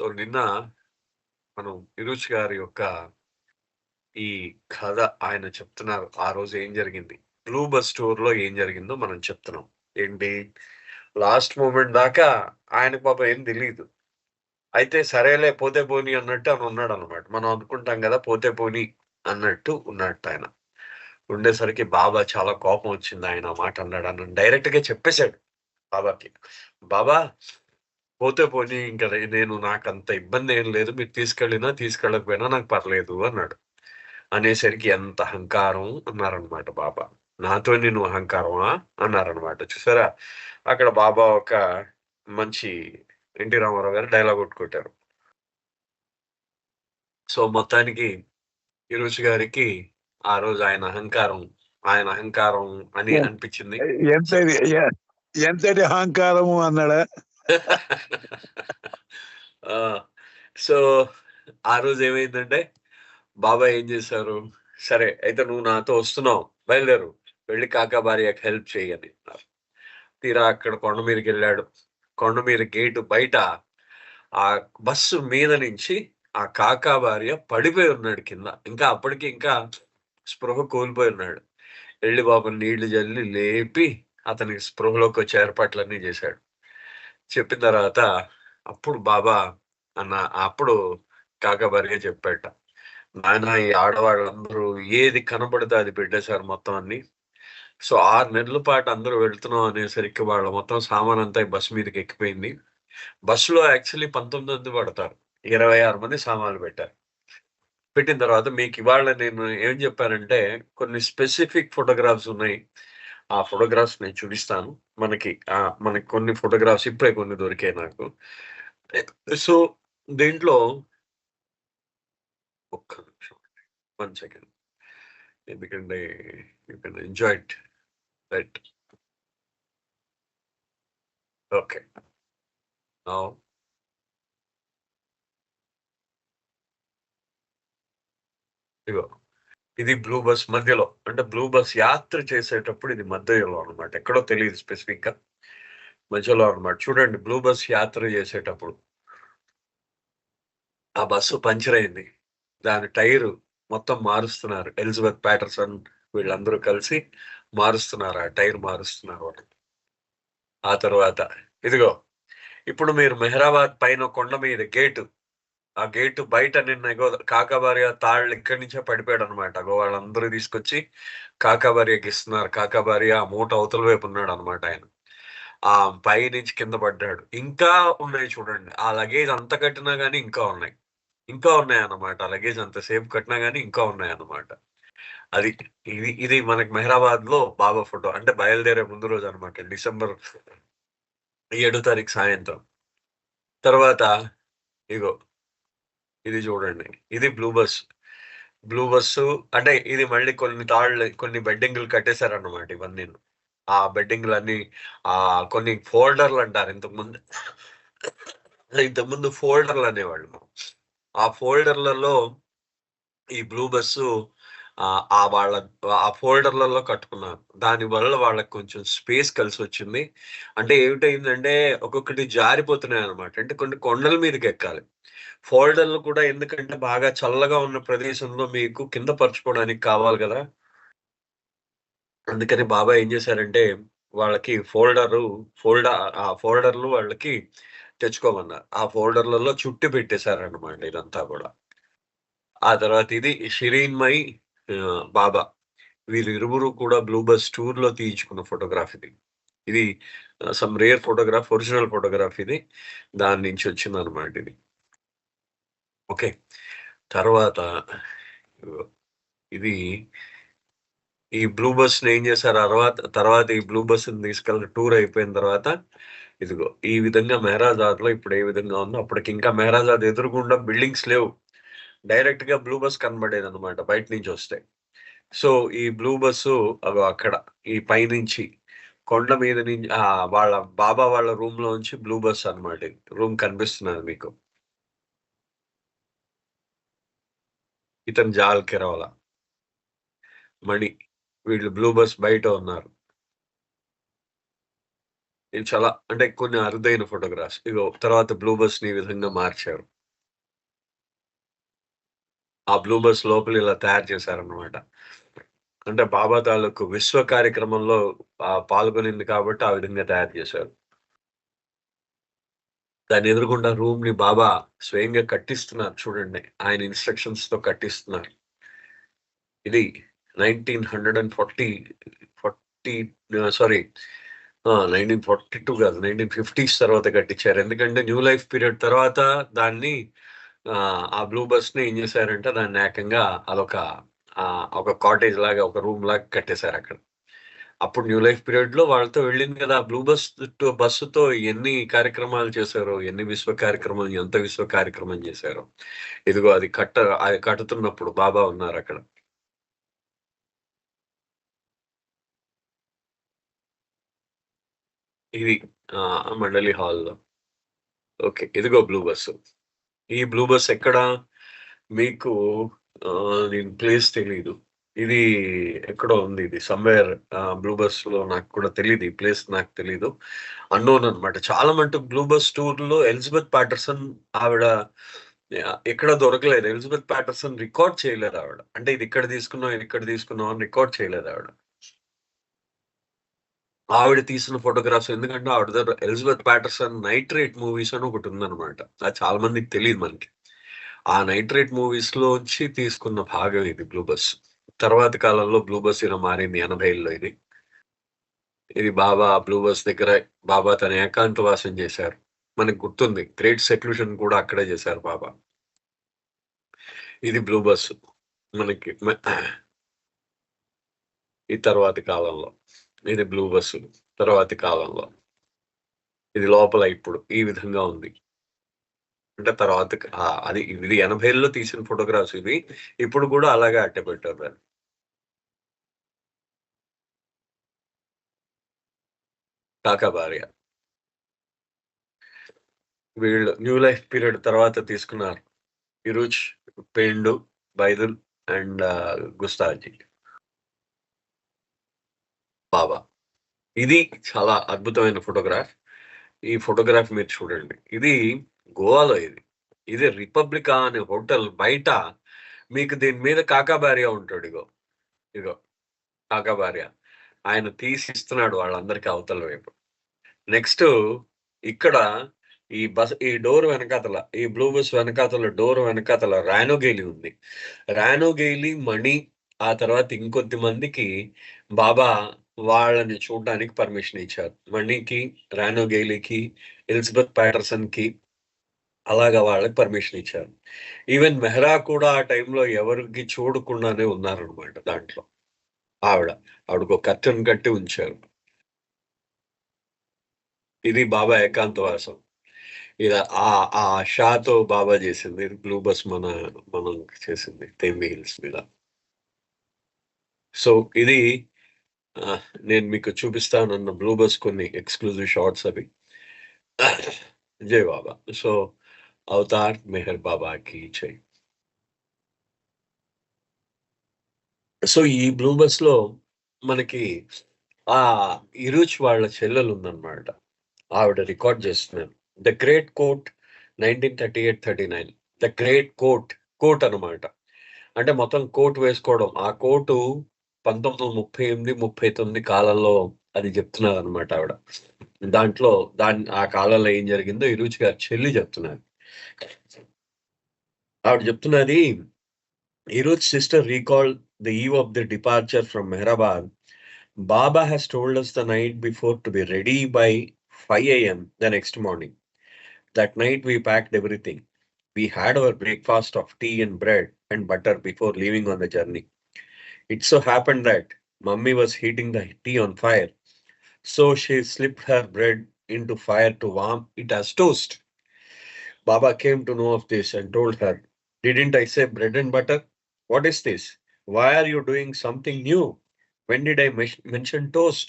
So నిన్న మనం నిరుష్ గారి యొక్క ఈ కథ ఆయన చెప్తున్నారు. ఆ రోజు ఏం జరిగింది? బ్లూ బస్ టూర్‌లో ఏం జరిగిందో మనం చెప్తున్నాం. ఏంటి? లాస్ట్ మొమెంట్ దాకా ఆయనకి పాపం ఏం తెలీదు. అయితే సరేలే పోతే పోనీ అన్నట్టు అని ఉన్నాడనమాట. మనం అనుకుంటాం గదా! పోతే పోనీ అన్నట్టు ఉన్నట్టాయన. ఉండేసరికి బాబా చాలా కోపం వచ్చింది. ఆయన ఆ మాట అన్నాడని డైరెక్ట్‌గా చెప్పేసాడు బాబాకి. బాబా పోతే పోనీ ఇంక నేను నాకంత ఇబ్బందేం లేదు. మీరు తీసుకెళ్ళినా, తీసుకెళ్ళకపోయినా నాకు పర్లేదు అన్నాడు. అనేసరికి ఎంత అహంకారం అన్నారనమాట బాబా. నాతోని నువ్వు అహంకారమా? అన్నారనమాట. చూసారా? అక్కడ బాబా ఒక మంచి 'ఎన్టీ రామారావు' గారు డైలాగ్ ఒకటి కొట్టారు. సో, మొత్తానికి ఫిరోజ్ గారికి ఆ రోజు ఆయన అహంకారం అని అనిపిచ్చింది. సో ఎంతది ఎంతటి అహంకారము అన్నాడా? ఆ! సో, ఆ రోజు ఏమైందంటే బాబాయ్ ఏం జేశారు, సరే అయితే నువ్వు నాతో వస్తున్నావు. బయలుదేరు. వెళ్లి కాకా భార్యకి హెల్ప్ చెయ్యి అని అన్నారు. తీరా అక్కడ కొండ మీదకెళ్ళాడు. కొండ మీద గేటు బయట ఆ బస్సు మీద నుంచి ఆ కాకా భార్య పడిపోయి ఉన్నాడు కింద. ఇంకా అప్పటికి ఇంకా స్పృహ కోల్పోయి ఉన్నాడు. ఎళ్లి పాపం నీళ్లు జల్లి లేపి అతనికి స్పృహలోకొచ్చే ఏర్పాట్లన్నీ జేశాడు. చెప్పిన తర్వాత అప్పుడు బాబా అన్న అప్పుడు కాకా భార్య చెప్పాడట. నాయనా ఈ ఆడవాళ్ళందరూ ఏది కనబడితే అది పెట్టేశారు మొత్తం అన్ని. సో 6 నెలల పాటు అందరూ వెళ్తున్నాం అనేసరికి వాళ్ళ మొత్తం సామానంతా ఈ బస్ మీదకి ఎక్కిపోయింది. బస్సులో యాక్చువల్లీ 19 మంది పడతారు. 26 మంది సామాన్లు పెట్టారు. పెట్టిన తర్వాత మీకివాళ నేను ఏం చెప్పానంటే కొన్ని స్పెసిఫిక్ ఫోటోగ్రాఫ్స్ ఉన్నాయి. ఆ ఫోటోగ్రాఫ్స్ నేను చూపిస్తాను. మనకి కొన్ని ఫోటోగ్రాఫ్స్ ఇప్పుడే కొన్ని దొరికాయి నాకు. సో దీంట్లో ఒక్క నిమిషం. 1 సెకండ్. ఎందుకంటే you can enjoy it. Right. Okay. Now ఇగో ఇది బ్లూ బస్ మధ్యలో. అంటే బ్లూ బస్ యాత్ర చేసేటప్పుడు ఇది మధ్యలో అన్నమాట. ఎక్కడో తెలీదు స్పెసిఫిక్‌గా. మధ్యలో అన్నమాట. చూడండి బ్లూ బస్ యాత్ర చేసేటప్పుడు. ఆ బస్సు పంక్చర్ అయింది. దాని టైరు మొత్తం మారుస్తున్నారు. ఎలిజబెత్ ప్యాటర్సన్ వీళ్ళందరూ కలిసి మారుస్తున్నారు. ఆ టైర్ మారుస్తున్నారు వాళ్ళు. ఆ తర్వాత ఇదిగో ఇప్పుడు మీరు మెహరాబాద్ పైన కొండ మీద గేటు. ఆ గేటు బయట నిన్న ఇగో కాకభార్య తాళ్ళు ఇక్కడి నుంచే పడిపోయాడన్నమాట. అగో వాళ్ళందరూ తీసుకొచ్చి కాకభార్యకి ఇస్తున్నారు. కాకభార్య ఆ మూట అవతల వైపు ఉన్నాడన్నమాట ఆయన. ఆ పైనుంచి కింద పడ్డాడు. ఇంకా ఉన్నాయి చూడండి. ఆ లగేజ్ అంత కట్టినా గాని ఇంకా ఉన్నాయి. ఇంకా ఉన్నాయన్నమాట. ఆ లగేజ్ అంత సేపు కట్టినా గాని ఇంకా ఉన్నాయన్నమాట. అది. ఇది మనకి మెహరాబాద్‌లో బాబా ఫోటో. అంటే బయలుదేరే ముందు రోజన్నమాట. డిసెంబర్ 7 తారీఖు సాయంత్రం. తర్వాత ఇగో ఇది చూడండి. ఇది బ్లూ బస్. బ్లూ బస్సు అంటే ఇది మళ్ళీ కొన్ని బెడ్డింగులు కట్టేసారన్నమాట ఇవన్నీను. ఆ బెడ్డింగులన్నీ కొన్ని ఫోల్డర్‌లంటారు ఇంతకుముందు ఫోల్డర్‌లనేవాళ్ళు. ఆ ఫోల్డర్‌లలో ఈ బ్లూ బస్సు ఆహ్, ఆ వాళ్ళ ఆ ఫోల్డర్‌లలో కట్టుకున్నారు. దానివల్ల వాళ్ళకి కొంచెం స్పేస్ కలిసొచ్చింది. అంటే ఏమిటయిందంటే ఒక్కొక్కటి జారిపోతున్నాయన్నమాట. అంటే కొన్ని కొండల మీదకెక్కాలి. ఫోల్డర్‌లు కూడా ఎందుకంటే బాగా చల్లగా ఉన్న ప్రదేశంలో మీకు కింద పరుచుకోవడానికి కావాలి గదా! అందుకని బాబా ఏం జేశారంటే వాళ్ళకి ఆ ఫోల్డర్‌లు వాళ్ళకి తెచ్చుకోమన్నారు. ఆ ఫోల్డర్‌లలో చుట్టి పెట్టేశారన్నమాట ఇదంతా గూడా. ఆ తర్వాత ఇది 'షిరీన్‌మయి' బాబా. వీరిరువురు కూడా బ్లూ బస్ టూర్‌లో తీయించుకున్న ఫోటోగ్రాఫ్ ఇది. ఇది some rare photograph, original photograph ఇది. దాని నుంచి వచ్చిందన్నమాట ఇది. ఓకే. తర్వాత ఇగో ఇది ఈ బ్లూ బస్‌ని ఏం చేశారు తర్వాత ఈ బ్లూ బస్‌ని తీసుకెళ్ళి టూర్ అయిపోయిన తర్వాత ఇదిగో ఈ విధంగా మెహరాజాద్‌లో ఇప్పుడు ఏ విధంగా ఉందో అప్పటికింకా మెహరాజాద్ ఎదురుగుండా బిల్డింగ్స్ లేవు. డైరెక్ట్‌గా బ్లూ బస్ కనబడేదన్నమాట బయట నుంచొస్తే. సో, ఈ బ్లూ బస్సు అగో అక్కడ ఈ పైనుంచి కొండ మీద వాళ్ళ బాబా వాళ్ళ రూమ్‌లోంచి బ్లూ బస్ అన్నమాట ఇది. రూమ్ కనిపిస్తున్నది మీకు. ఇతను జాల్ కిరవాల, మణి వీళ్ళు బ్లూ బస్ బయట ఉన్నారు. ఇది చాలా అంటే కొన్ని అరుదైన ఫోటోగ్రాఫ్స్. ఇగో తర్వాత బ్లూ బస్‌ని ఈ విధంగా మార్చారు. ఆ బ్లూ బస్ లోపల ఇలా తయారు చేశారన్నమాట. అంటే బాబా తాలూకు విశ్వ కార్యక్రమంలో పాల్గొనింది కాబట్టి ఆ విధంగా తయారు చేశారు. దాని ఎదురుగుండా రూమ్‌ని బాబా స్వయంగా కట్టిస్తున్నారు చూడండి. ఆయన ఇన్‌స్ట్రక్షన్స్‌తో కట్టిస్తున్నారు. ఇది 1940 40 సారీ 1942 కాదు 1950స్ తర్వాత కట్టించారు. ఎందుకంటే న్యూ లైఫ్ పీరియడ్ తర్వాత దాన్ని ఆ బ్లూ బస్‌ని ఏం చేశారంటే దాన్ని ఏకంగా అదొక ఒక కాటేజ్ లాగా ఒక రూమ్ లాగా కట్టేశారక్కడ. అప్పుడు న్యూ లైఫ్ పీరియడ్‌లో వాళ్ళతో వెళ్ళింది కదా! బ్లూ బస్సుతో ఎన్ని కార్యక్రమాలు చేశారో, ఎన్ని విశ్వ కార్యక్రమాలు, ఎంత విశ్వ కార్యక్రమం చేశారో. ఇదిగో అది కడుతున్నప్పుడు బాబా ఉన్నారక్కడ. ఇది మండలి హాల్‌లో. ఓకే. ఇదిగో బ్లూ బస్సు. ఈ బ్లూ బస్ ఎక్కడ? మీకు నేను ప్లేస్ తెలీదు. ఇది ఎక్కడో ఉంది ఇది సమ్‌వేర్ బ్లూ బస్‌లో నాకు కూడా తెలీదు. ఈ ప్లేస్ నాకు తెలీదు. అన్‌నోన్ అన్నమాట. చాలా మటుకు బ్లూ బస్ టూర్‌లో ఎలిజబెత్ పాటర్సన్ ఆవిడ ఎక్కడ దొరకలేదు. ఎలిజబెత్ పాటర్సన్ రికార్డ్ చేయలేదావిడ. అంటే ఇది ఇక్కడ తీసుకున్నాం, ఇది ఇక్కడ తీసుకున్నాం అని రికార్డ్ చేయలేదావిడ. ఆవిడ తీసిన ఫోటోగ్రాఫ్స్ ఎందుకంటే ఆవిడ దగ్గర ఎలిజబెత్ పాటర్సన్ నైట్రేట్ మూవీస్ అని ఒకటి ఉందన్నమాట. అది చాలా మందికి తెలియదు మనకి. ఆ నైట్రేట్ మూవీస్ లోంచి తీసుకున్న భాగం ఇది బ్లూ బస్. తర్వాతి కాలంలో బ్లూ బస్ ఇలా మారింది 80ల్లో ఇది. ఇది బాబా బ్లూ బస్ దగ్గర బాబా తన ఏకాంతవాసం చేశారు. మనకు గుర్తుంది. గ్రేట్ సెక్లూషన్ కూడా అక్కడే చేశారు బాబా. ఇది బ్లూ బస్ మనకి ఈ తర్వాతి కాలంలో. ఇది బ్లూ బస్సు తర్వాతి కాలంలో. ఇది లోపల ఇప్పుడు ఈ విధంగా ఉంది. అంటే తర్వాత అది ఇది 80ల్లో తీసిన ఫోటోగ్రాఫ్స్ ఇవి. ఇప్పుడు కూడా అలాగే అట్టపెట్టారు దాన్ని. కాకా భార్య. వీళ్ళు న్యూ లైఫ్ పీరియడ్ తర్వాత తీసుకున్నారు. ఇరుజ్, పెండు, బైదుల్ అండ్ గుస్తాజీ. బాబా. ఇది చాలా అద్భుతమైన ఫోటోగ్రాఫ్. ఈ ఫోటోగ్రాఫ్ మీరు చూడండి. ఇది గోవాలో ఇది. ఇది రిపబ్లికా అనే హోటల్ బయట మీకు దీని మీద కాకా భార్య ఉంటాడు ఇగో. ఇగో కాకా భార్య. ఆయన తీసిస్తున్నాడు వాళ్ళందరికీ అవతల వైపు. నెక్స్ట్ ఇక్కడ ఈ డోర్ వెనకాతల ఈ బ్లూ బస్ వెనకాతల డోర్ వెనకాతల రానో గేలి ఉంది. రానో గేలి, మణి ఆ తర్వాత ఇంకొద్ది మందికి బాబా వాళ్ళని చూడడానికి పర్మిషన్ ఇచ్చారు. మణికి, రానో గేలికి, ఎలిజబెత్ ప్యాటర్సన్ కి అలాగా వాళ్ళకి పర్మిషన్ ఇచ్చారు. ఈవెన్ మెహ్రా కూడా ఆ టైంలో ఎవరికి చూడకుండానే ఉన్నారనమాట దాంట్లో. ఆవిడకు ఒక కర్టెన్ కట్టి ఉంచారు. ఇది బాబా ఏకాంతవాసం. ఇది ఆ షాతో బాబా చేసింది. బ్లూ బస్ మనం చేసింది తెంబి హిల్స్ మీద. సో ఇది నేను మీకు చూపిస్తానన్న బ్లూ బస్ కొన్ని ఎక్స్క్లూజివ్ షాట్స్ అవి. జై బాబా. సో అవతార్ మెహర్ బాబాకి జై. సో ఈ బ్లూ బస్ లో మనకి ఆ ఇరుచ్ వాళ్ళ చెల్లెలు ఉందన్నమాట. ఆవిడ రికార్డ్ చేస్తున్నారు. The great coat 1938-39. The great coat అనమాట. అంటే మొత్తం కోట్ వేసుకోవడం. ఆ కోటు 1938, 39 కాలంలో అది చెప్తున్నారనమాట ఆవిడ. దాంట్లో ఆ కాలంలో ఏం జరిగిందో ఇరుచి గారి చెల్లి చెప్తున్నారు. ఆవిడ చెప్తున్నది, Iru's sister recalled the eve of the departure from Mehrabad. Baba has told us the night before to be ready by 5 a.m. the next morning. That night we packed everything. We had our breakfast of tea and bread and butter before leaving on the journey. It so happened that Mummy was heating the tea on fire, so she slipped her bread into fire to warm it as toast. Baba came to know of this and told her, "Didn't I say bread and butter? What is this? Why are you doing something new? When did I mention toast?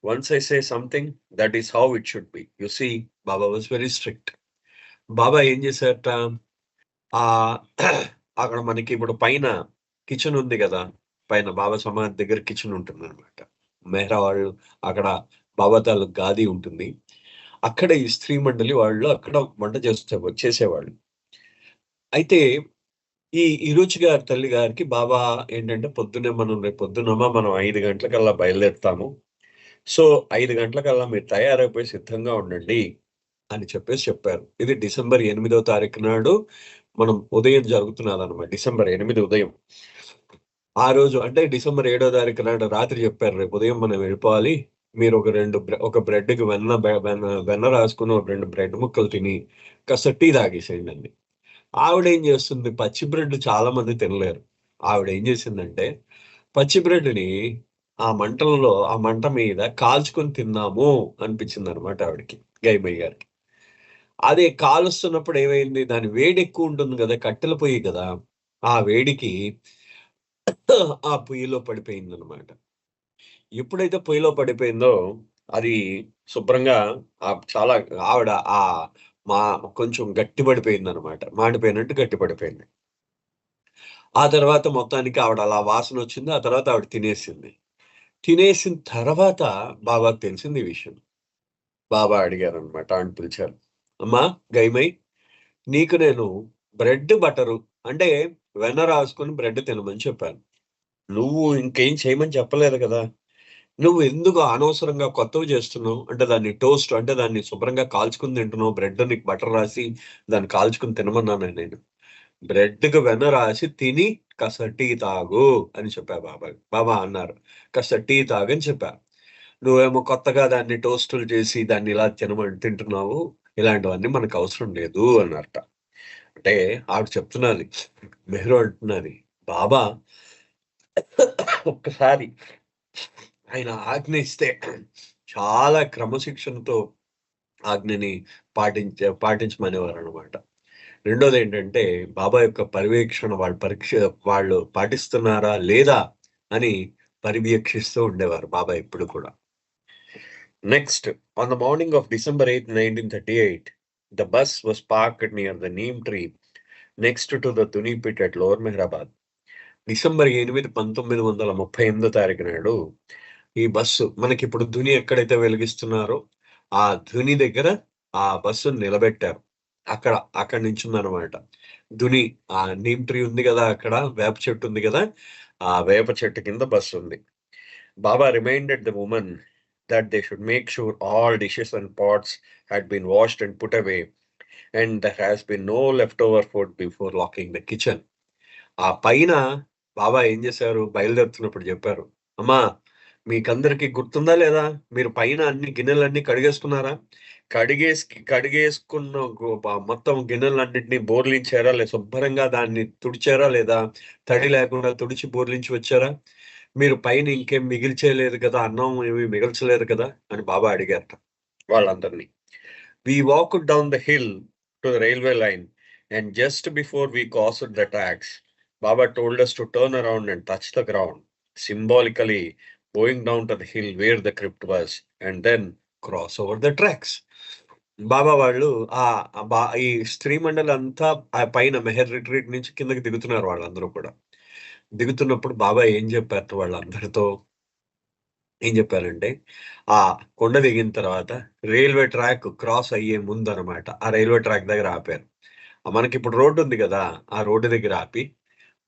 Once I say something, that is how it should be." You see, Baba was very strict. బాబా ఏం చేశారట, ఆ అక్కడ మనకి ఇప్పుడు పైన kitchen ఉంది కదా, పైన బాబా సమాధి దగ్గర కిచెన్ ఉంటుంది అనమాట. మెహ్రా వాళ్ళు అక్కడ బాబా తాలూకు గాది ఉంటుంది. అక్కడ ఈ స్త్రీ మండలి వాళ్ళు అక్కడ వంట చేసేవాళ్ళు. అయితే ఈ రుచి గారి తల్లి గారికి బాబా ఏంటంటే పొద్దున్నే రేపు పొద్దున్నమ్మా మనం 5 గంటలకల్లా బయలుదేరుతాము. సో 5 గంటలకల్లా మీరు తయారైపోయి సిద్ధంగా ఉండండి అని చెప్పారు. ఇది డిసెంబర్ 8వ తారీఖు నాడు మనం ఉదయం జరుగుతున్నదనమాట. డిసెంబర్ 8 ఉదయం. ఆ రోజు అంటే డిసెంబర్ 7వ తారీఖు నాడు రాత్రి చెప్పారు. రేపు ఉదయం మనం వెళ్ళిపోవాలి. మీరు ఒక బ్రెడ్‌కి వెన్న రాసుకొని ఒక 2 బ్రెడ్ ముక్కలు తిని కాస్త టీ తాగేసేయండి. ఆవిడేం చేస్తుంది, పచ్చి బ్రెడ్ చాలా మంది తినలేరు. ఆవిడేం చేసిందంటే, పచ్చి బ్రెడ్‌ని ఆ మంట మీద కాల్చుకొని తిందాము అనిపించిందనమాట ఆవిడకి. గైమయ్య గారికి. అదే కాలుస్తున్నప్పుడు ఏమైంది, దాని వేడెక్కువ ఉంటుంది గదా! కట్టెల పొయ్యి కదా! ఆ వేడికి ఆ పొయ్యిలో పడిపోయిందనమాట. ఎప్పుడైతే పొయ్యిలో పడిపోయిందో, అది శుభ్రంగా చాలా ఆవిడ మా కొంచెం గట్టి పడిపోయిందనమాట. మాడిపోయినట్టు గట్టి పడిపోయింది. ఆ తర్వాత మొత్తానికి ఆవిడ అలా వాసనొచ్చింది. ఆ తర్వాత ఆవిడ తినేసింది. తినేసిన తర్వాత బాబాకి తెలిసింది ఈ విషయం. బాబా అడిగారనమాట. ఆవిడని పిలిచారు. "అమ్మా గైమై, నీకు నేను బ్రెడ్ బటరు అంటే వెన్న రాసుకొని బ్రెడ్ తినమని చెప్పాను. నువ్వు ఇంకేం చేయమని చెప్పలేదు కదా! నువ్వు ఎందుకు అనవసరంగా కొత్తవి చేస్తున్నావు? అంటే దాన్ని టోస్ట్ అంటే దాన్ని శుభ్రంగా కాల్చుకొని తింటున్నావు. బ్రెడ్ నీకు బటర్ రాసి దాన్ని కాల్చుకొని తినమన్నానా నేను? బ్రెడ్‌కి వెన్న రాసి తిని కాస్త టీ తాగు అని చెప్పా బాబాకి. బాబా అన్నారు. కాస్త టీ తాగని చెప్పా. నువ్వేమో కొత్తగా దాన్ని టోస్టులు చేసి దాన్ని ఇలా తింటున్నావు. ఇలాంటివన్నీ మనకవసరం లేదు అన్నారట. అంటే ఆవిడ చెప్తున్నది. మెహరు అంటున్నది. బాబా ఒక్కసారి ఆయన ఆజ్ఞ ఇస్తే చాలా క్రమశిక్షణతో ఆజ్ఞని పాటించమనేవారనమాట. రెండోదేంటంటే, బాబా యొక్క పర్యవేక్షణ వాళ్ళు పాటిస్తున్నారా? లేదా? అని పర్యవేక్షిస్తూ ఉండేవారు బాబా ఎప్పుడు కూడా. Next, on the morning of December 8, 1938, the bus was parked near the neem tree next to the Tuni pit at Lower Mehrabad. December 8, 1938 తారీఖు నాడు ఈ బస్సు మనకిప్పుడు ధుని ఎక్కడైతే వెలిగిస్తున్నారో, ఆ ధుని దగ్గర ఆ బస్సుని నిలబెట్టారు. అక్కడ నించుందనమాట. ధుని నీమ్ ట్రీ ఉంది గదా! అక్కడ వేప చెట్టు ఉంది గదా! ఆ వేప చెట్టు కింద బస్సుంది. Baba reminded the woman that they should make sure all dishes and pots had been washed and put away, and there has been no leftover food before locking the kitchen. ఆ పైన బాబా ఏం చేశారు, బయలుదేరుతున్నప్పుడు చెప్పారు. అమ్మా మీకందరికి గుర్తుందా లేదా? మీరు పైన అన్ని గిన్నెలన్నీ కడిగేసుకున్నారా? కడిగేసుకున్న మొత్తం గిన్నెలన్నిటిని బోర్లించారా? శుభ్రంగా దాన్ని తుడిచారా లేదా? తడి లేకుండా తుడిచి బోర్లించి వచ్చారా? మీరు పైన ఇంకేం మిగిల్చేయలేదు కదా! అన్నం ఏమి మిగల్చలేదు కదా! అని బాబా అడిగారట వాళ్ళందరిని. We walked down the hill to the railway line, and just before we crossed the tracks, Baba told us to turn around and touch the ground, symbolically going down to the hill where the crypt was, and then cross over the tracks. బాబా వాళ్ళు ఈ స్త్రీ మండలి అంతా ఆ పైన Meher retreat నుంచి కిందకి దిగుతున్నారు వాళ్ళందరూ కూడా. దిగుతున్నప్పుడు బాబా ఏం చెప్పారట వాళ్ళందరితో? ఏం చెప్పారంటే, ఆ కొండ దిగిన తర్వాత రైల్వే ట్రాక్ క్రాస్ అయ్యే ముందనమాట. ఆ రైల్వే ట్రాక్ దగ్గర ఆపారు. మనకిప్పుడు రోడ్డు ఉంది గదా! ఆ రోడ్డు దగ్గర ఆపి,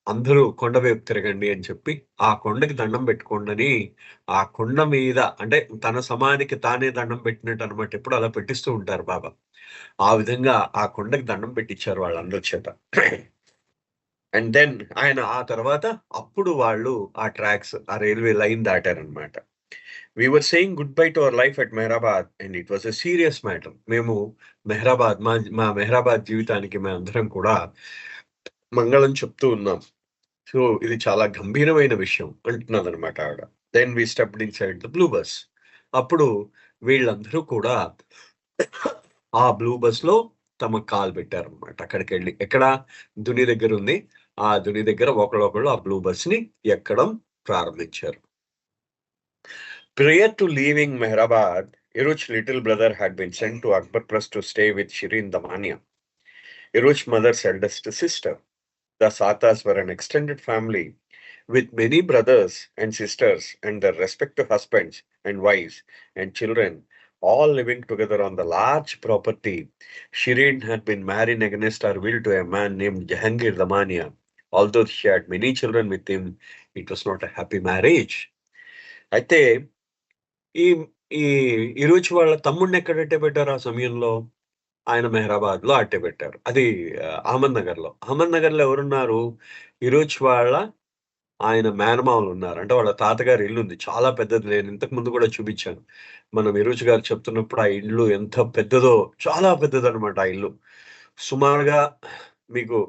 అందరూ కొండ వైపు తిరగండి అని చెప్పి, ఆ కొండకి దండం పెట్టుకోండని, ఆ కొండ మీద అంటే తన సమాధికి తానే దండం పెట్టినట్టనమాట. ఎప్పుడు అలా పెట్టిస్తూ ఉంటారు బాబా. ఆ విధంగా ఆ కొండకి దండం పెట్టిచ్చారు వాళ్ళందరి చేత. అండ్ దెన్ ఆయన ఆ తర్వాత అప్పుడు వాళ్ళు ఆ రైల్వే లైన్ దాటారనమాట. We were saying goodbye to our life at Mehrabad, and it was a serious matter. మేము మా మెహరాబాద్ జీవితానికి మేమందరం కూడా మంగళం చెప్తూ ఉన్నాం. సో ఇది చాలా గంభీరమైన విషయం అంటున్నదనమాట ఆవిడ. Then we stepped inside the blue bus. అప్పుడు వీళ్ళందరూ కూడా ఆ బ్లూ బస్‌లో తమ కాలు పెట్టారనమాట. అక్కడికెళ్ళి. ఎక్కడ? ధుని దగ్గరుంది. ఆ ధుని దగ్గర ఒకళ్ళొకళ్ళు ఆ బ్లూ బస్‌ని ఎక్కడం ప్రారంభించారు. Prior to leaving Mehrabad, Iruch's little brother had been sent to Akbarpras to stay with Shirin Damania, Iruch's mother's eldest sister. The Satas were an extended family with many brothers and sisters and their respective husbands and wives and children, all living together on the large property. Shireen had been married against her will to a man named Jahangir Damania. Although she had many children with him, it was not a happy marriage. అయితే ఈ ఈ ఇరుచి వాళ్ళ తమ్ముడిని ఎక్కడట్టే పెట్టారు ఆ సమయంలో? ఆయన మెహరాబాద్ లో అట్టే పెట్టారు. అది అహ్మద్ నగర్ లో. అహ్మద్ నగర్ లో ఎవరున్నారు? ఇరుచి వాళ్ళ ఆయన మేనమామలు ఉన్నారు. అంటే వాళ్ళ తాతగారి ఇల్లు ఉంది. చాలా పెద్దది. నేను ఇంతకు ముందు కూడా చూపించాను. మనం ఇరుచి గారు చెప్తున్నప్పుడు ఆ ఇల్లు ఎంత పెద్దదో, చాలా పెద్దదన్నమాట ఆ ఇల్లు. సుమారుగా మీకు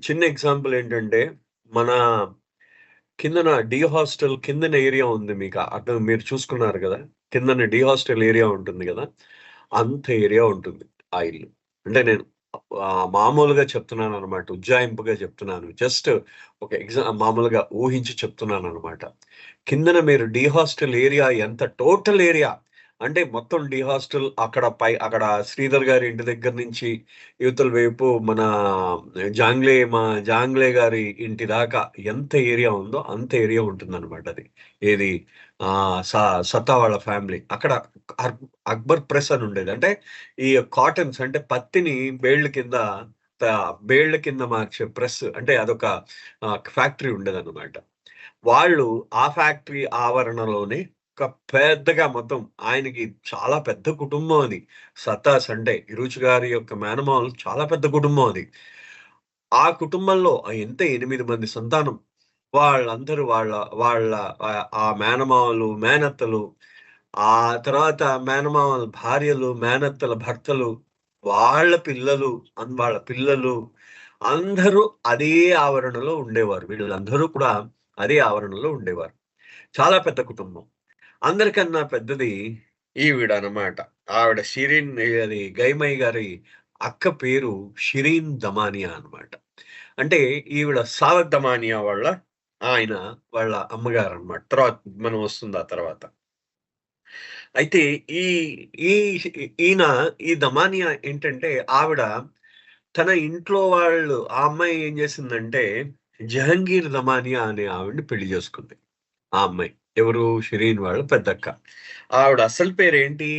చిన్న ఎగ్జాంపుల్ ఏంటంటే, మన కిందన డి హాస్టల్ కిందన ఏరియా ఉంది మీకు. అటు మీరు చూసుకున్నారు కదా! కిందన డి హాస్టల్ ఏరియా ఉంటుంది కదా! అంత ఏరియా ఉంటుంది ఆ ఇల్లు. అంటే నేను మామూలుగా చెప్తున్నాననమాట. ఉజ్జాయింపుగా చెప్తున్నాను. జస్ట్ ఒక మామూలుగా ఊహించి చెప్తున్నాననమాట. కిందన మీరు డి హాస్టల్ ఏరియా ఎంత టోటల్ ఏరియా అంటే మొత్తం డి హాస్టల్ అక్కడ శ్రీధర్ గారి ఇంటి దగ్గర నుంచి యువతల వైపు మన జాంగ్లే గారి ఇంటి దాకా ఎంత ఏరియా ఉందో అంత ఏరియా ఉంటుందన్నమాట అది. ఏది సత్తా వాళ్ళ ఫ్యామిలీ. అక్కడ అక్బర్ ప్రెస్ అని ఉండేది. అంటే ఈ కాటన్స్ అంటే పత్తిని బేళ్ల కింద మార్చే ప్రెస్ అంటే అదొక ఫ్యాక్టరీ ఉండేదన్నమాట. వాళ్ళు ఆ ఫ్యాక్టరీ ఆవరణలోనే ఒక పెద్దగా మొత్తం ఆయనకి చాలా పెద్ద కుటుంబం అది. సత్తాస్ అంటే ఇరుచి గారి యొక్క మేనమామలు చాలా పెద్ద కుటుంబం అది. ఆ కుటుంబంలో ఎంత 8 మంది సంతానం. వాళ్ళందరూ వాళ్ళ వాళ్ళ ఆ మేనమామలు, మేనత్తలు, ఆ తర్వాత మేనమామల భార్యలు, మేనత్తల భర్తలు, వాళ్ళ పిల్లలు అందరూ అదే ఆవరణలో ఉండేవారు. వీళ్ళందరూ కూడా అదే ఆవరణలో ఉండేవారు. చాలా పెద్ద కుటుంబం. అందరికన్నా పెద్దది ఈవిడనమాట. ఆవిడ అది గైమయ్య గారి అక్క పేరు షిరీన్ దమానియా అనమాట. అంటే ఈవిడ సావక్ దమానియా వాళ్ళ అమ్మగారనమాట. తర్వాత మనం వస్తుంది ఆ తర్వాత. అయితే ఈ ఈ ఈయన ఈ దమానియా ఏంటంటే ఆవిడ తన ఇంట్లో ఆ అమ్మాయి ఏం చేసిందంటే జహంగీర్ దమానియా అనే ఆవిడని పెళ్లి చేసుకుంది. ఆ అమ్మాయి ఎవరు? షిరీన్ వాళ్ళ పెద్దక్క. ఆవిడ అసలు పేరేంటి?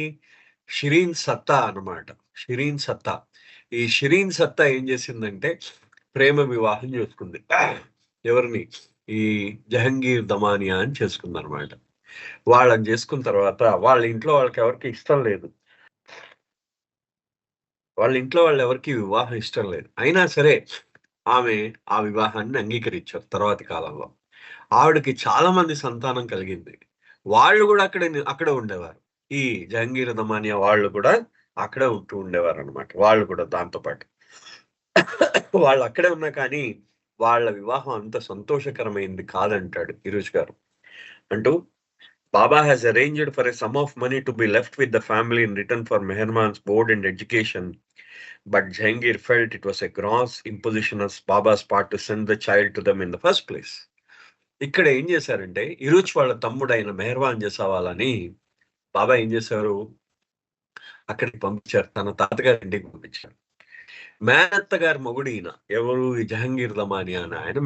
షిరీన్ సత్తా అన్నమాట. షిరీన్ సత్తా. ఈ షిరీన్ సత్తా ఏం చేసిందంటే ప్రేమ వివాహం చేసుకుంది. ఎవరిని? ఈ జహంగీర్ దమానియా అని చేసుకుందన్నమాట. వాళ్ళని చేసుకున్న తర్వాత వాళ్ళ ఇంట్లో వాళ్ళకెవరికీ ఇష్టం లేదు. వాళ్ళ ఇంట్లో వాళ్ళెవరికీ వివాహం ఇష్టం లేదు. అయినా సరే ఆమె ఆ వివాహాన్ని అంగీకరించారు తర్వాతి కాలంలో. ఆవిడకి చాలా మంది సంతానం కలిగింది. వాళ్ళు గూడా అక్కడే ఉండేవారు. ఈ జహంగీర్ దమానియా వాళ్ళు కూడా అక్కడే ఉంటూ ఉండేవారనమాట. వాళ్ళు కూడా దాంతో పాటు. వాళ్ళు అక్కడే ఉన్నా కానీ వాళ్ళ వివాహం అంత సంతోషకరమైంది కాదంటాడు ఇరుజ్ గారు. అంటూ Baba has arranged for a sum of money to be left with the family in return for Meherman's board and education. But Jahangir felt it was a gross imposition on Baba's part to send the child to them in the first place. ఇక్కడ ఏం చేశారంటే ఇరుచ్ వాళ్ళ తమ్ముడైన మెహర్వాన్ జసావాలని బాబా ఏం చేశారు? అక్కడికి పంపించారు. తన తాతగారి ఇంటికి పంపించారు. మేనత్త గారి మొగుడు ఈయన. ఎవరు? ఈ జహంగీర్ దమానియా అని ఆయన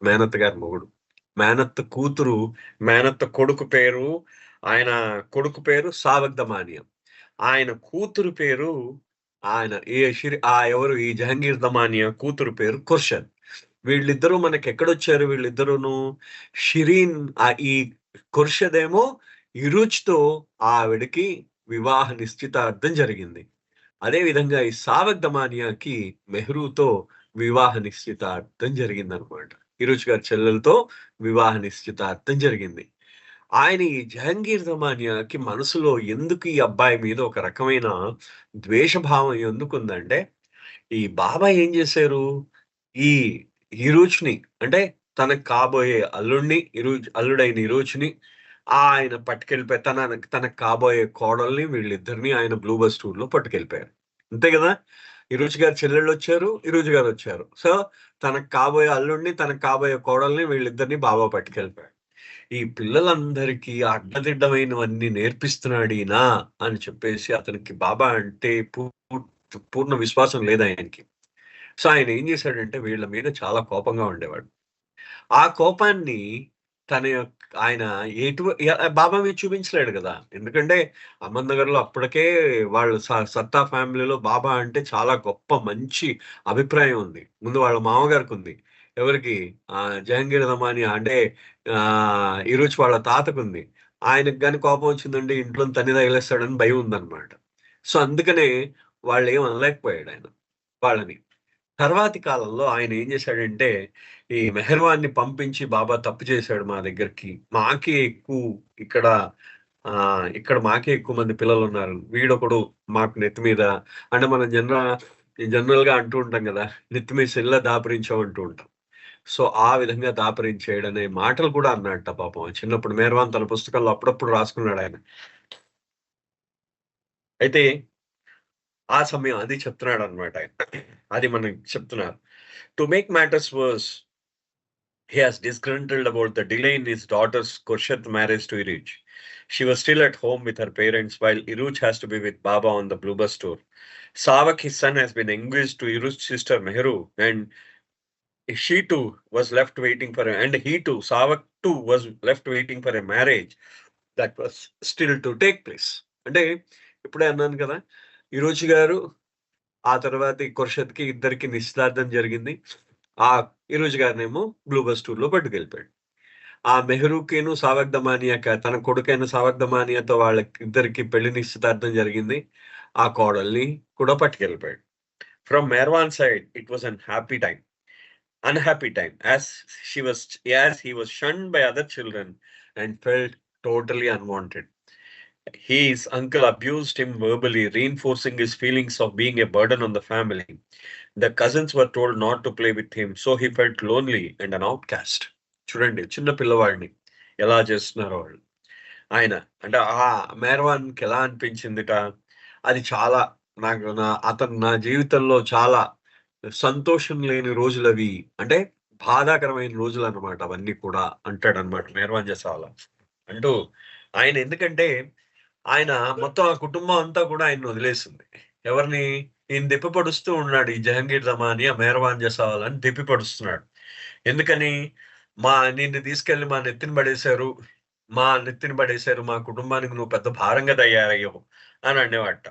మేనత్త గారి మొగుడు. మేనత్త కొడుకు పేరు సావక్ దమానియా. ఆయన కూతురు పేరు ఎవరు? ఈ జహంగీర్ దమానియా కూతురు పేరు ఖుర్షద్. వీళ్ళిద్దరూ మనకి ఎక్కడొచ్చారు? వీళ్ళిద్దరూను షిరీన్ ఈ ఖుర్షద్ ఏమో ఇరుచ్తో ఆవిడకి వివాహ నిశ్చితార్థం జరిగింది. అదే విధంగా ఈ సావక్ దమానియాకి మెహ్రూతో వివాహ నిశ్చితార్థం జరిగిందనమాట. ఇరుచ్ గారి చెల్లెలతో వివాహ నిశ్చితార్థం జరిగింది. ఆయన ఈ జహంగీర్ దమానియాకి మనసులో ఎందుకు ఈ అబ్బాయి మీద ఒక రకమైన ద్వేషభావం ఎందుకుందంటే ఈ బాబా ఏం చేశారు? ఈ ఇరుచ్ని అంటే తనకు కాబోయే అల్లుడైన ఇరుచ్ని ఆయన పట్టుకెళ్ళిపోయి తనకు కాబోయే కోడల్ని వీళ్ళిద్దరిని ఆయన బ్లూ బస్ టూర్ లో పట్టుకెళ్ళిపోయారు. అంతే కదా? ఇరుచి గారి చెల్లెళ్ళు వచ్చారు, ఇరుచి గారు వచ్చారు. సో తనకు కాబోయే అల్లుడిని, తనకు కాబోయే కోడల్ని వీళ్ళిద్దరిని బాబా పట్టుకెళ్ళిపోయారు. ఈ పిల్లలందరికీ అడ్డదిడ్డమైనవన్నీ నేర్పిస్తున్నాడు ఈయన అని చెప్పేసి అతనికి బాబా అంటే పూర్ణ విశ్వాసం లేదు ఆయనకి. సో ఆయన ఏం చేశాడంటే వీళ్ళ మీద చాలా కోపంగా ఉండేవాడు. ఆ కోపాన్ని ఆయన బాబా మీద చూపించలేడు గదా! ఎందుకంటే అహ్మద్ నగర్‌లో అప్పటికే వాళ్ళు సత్తా ఫ్యామిలీలో బాబా అంటే చాలా గొప్ప మంచి అభిప్రాయం ఉంది. ముందు వాళ్ళ మామగారికుంది. ఎవరికి? 'జహంగీర్ దమానియా' అంటే ఇరుచ్ వాళ్ళ తాతకుంది. ఆయనకి గాని కోపం వచ్చిందంటే ఇంట్లోని తన్ని తగిలేస్తాడని భయం ఉందన్నమాట. సో, అందుకనే వాళ్ళేం అనలేకపోయాడాయన వాళ్ళని. తర్వాతి కాలంలో ఆయన ఏం చేశాడంటే, ఈ మెహర్వాన్ని పంపించి బాబా తప్పు చేశాడు మా దగ్గరికి. మాకే ఎక్కువ ఇక్కడ ఇక్కడ మాకే ఎక్కువ మంది పిల్లలున్నారు. వీడొకడు మాకు నెత్తి మీద అంటే మనం జనరల్‌గా అంటూ ఉంటాం గదా! నెత్తి మీద సిల్ల దాపురించావు అంటూ ఉంటాం. సో, ఆ విధంగా దాపురించేయడనే మాటలు కూడా అన్నాడట పాపం. చిన్నప్పుడు మెహర్వాన్ తన పుస్తకాల్లో అప్పుడప్పుడు రాసుకున్నాడాయన. అయితే ఆ సమయం అది చెప్తున్నాడన్నమాట ఆయన. అది మనకి చెప్తున్నారు. To make matters worse he has disgruntled about the delay in his daughter's Kurshad marriage to Iruj. She was still at home with her parents while Iruj has to be with Baba on the Bluebus tour. Savak, his son, has been engaged to Iruj's sister Mehru, and she too was left waiting for and he too, Savak too, was left waiting for a marriage that was still to take place. అంటే ఇప్పుడే అన్నాను కదా ఈరోజు గారు ఆ తర్వాత ఈ ఖుర్షద్‌కి ఇద్దరికి నిశ్చితార్థం జరిగింది. ఆ ఈరోజు గారినేమో బ్లూ బస్ టూర్‌లో పట్టుకెళ్ళిపోయాడు. ఆ మెహరూకిను సావక్ దమానియాక తన కొడుకైన సావక్ దమానియాతో వాళ్ళకిద్దరికి పెళ్లి నిశ్చితార్థం జరిగింది. ఆ కోడల్ని కూడా పట్టుకెళ్ళిపోయాడు. From Meherwan side it was unhappy time as he was shunned by other children and felt totally unwanted. His uncle abused him verbally, reinforcing his feelings of being a burden on the family. The cousins were told not to play with him, so he felt lonely and an outcast. చూడండి చిన్న పిల్లవాడిని ఎలా చేస్తున్నారో వాళ్ళు. ఆయన అంటే మెహర్వాన్‌కి ఎలా అనిపించిందిట, అది చాలా అతను నా జీవితంలో చాలా సంతోషం లేని రోజులవి. అంటే బాధాకరమైన రోజులన్నమాట అవన్నీ కూడా అంటాడన్నమాట మెహర్వాన్ జసాలా. అంటూ ఆయన ఎందుకంటే ఆయన మొత్తం ఆ కుటుంబం అంతా కూడా ఆయన్ని వదిలేసింది. ఎవరిని? ఈయన తిప్పిపడుస్తూ ఉన్నాడు. ఈ 'జహంగీర్ దమానియా', 'మెహర్వాన్ జసావాల్' అని తిప్పిపడుస్తున్నాడు. ఎందుకని? నిన్ను తీసుకెళ్ళి మా నెత్తిన పడేశారు. మా కుటుంబానికి నువ్వు పెద్ద భారంగా తయారయ్యావు అని అనేవాడట.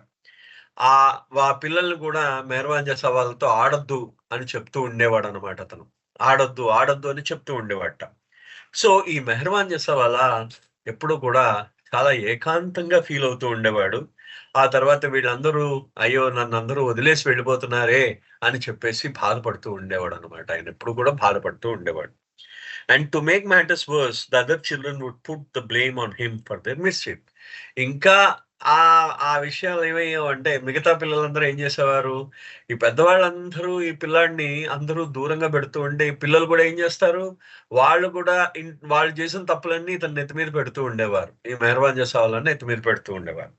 పిల్లల్ని కూడా 'మెహర్వాన్ జసావాల్‌తో ఆడొద్దు' అని చెప్తూ ఉండేవాడనమాట అతను. ఆడొద్దు, ఆడొద్దు అని చెప్తూ ఉండేవాడట. సో, ఈ 'మెహర్వాన్ జసావాలా' ఎప్పుడూ కూడా చాలా ఏకాంతంగా ఫీల్ అవుతూ ఉండేవాడు. ఆ తర్వాత వీళ్ళందరూ అయ్యో! నన్నందరూ వదిలేసి వెళ్ళిపోతున్నారే అని చెప్పేసి బాధపడుతూ ఉండేవాడనమాట. ఆయన ఎప్పుడు కూడా బాధపడుతూ ఉండేవాడు. And to make matters worse the other children would put the blame on him for their mischief. ఇంకా ఆ విషయాలు ఏమయ్యేవంటే మిగతా పిల్లలందరూ ఏం చేసేవారు? ఈ పెద్దవాళ్ళందరూ ఈ పిల్లాడిని అందరూ దూరంగా పెడుతూ ఉంటే, ఈ పిల్లలు కూడా ఏం చేస్తారు? వాళ్ళు కూడా వాళ్ళు చేసిన తప్పులన్నీ ఇతని నెత్తి మీద పెడుతూ ఉండేవారు. ఈ మెహర్వాన్ జసావాలని నెత్తి మీద పెడుతూ ఉండేవారు.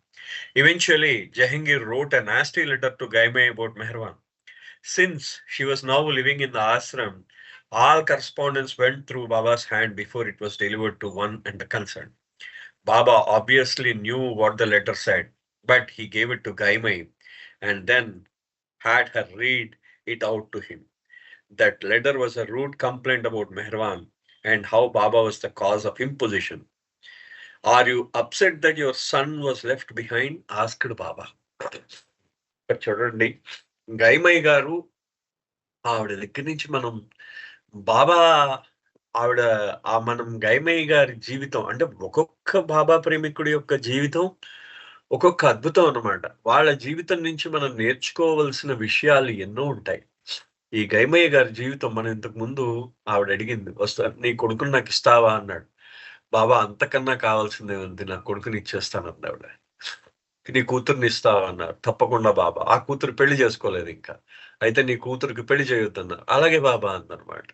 Eventually, Jahangir wrote a nasty letter to Gaimai about Meherwan. Since she was now living in the ashram, all correspondence went through Baba's hand before it was delivered to one and the concerned. Baba obviously knew what the letter said, but he gave it to Gaimai and then had her read it out to him. That letter was a rude complaint about Meherwan and how Baba was the cause of imposition. Are you upset that your son was left behind? Asked Baba. ఇక్కడ చూడండి గైమయ్య గారు ఆవిడ దగ్గర నుంచి మనం బాబా ఆవిడ మనం గైమయ్య గారి జీవితం అంటే ఒక్కొక్క బాబా ప్రేమికుడి యొక్క జీవితం ఒక్కొక్క అద్భుతం అన్నమాట. వాళ్ళ జీవితం నుంచి మనం నేర్చుకోవలసిన విషయాలు ఎన్నో ఉంటాయి. ఈ గైమయ్య గారి జీవితం మనం ఇంతకు ముందు ఆవిడ అడిగింది, నీ కొడుకుని నాకు ఇస్తావా అన్నాడు. బాబా అంతకన్నా కావాల్సిందేముంది, నా కొడుకుని ఇచ్చేస్తానంది ఆవిడ. నీ కూతుర్ని ఇస్తావా అన్నారు. తప్పకుండా బాబా. ఆ కూతురు పెళ్లి చేసుకోలేదు ఇంకా. అయితే నీ కూతురికి పెళ్లి చేయొద్దన్నారు. అలాగే బాబా అందనమాట.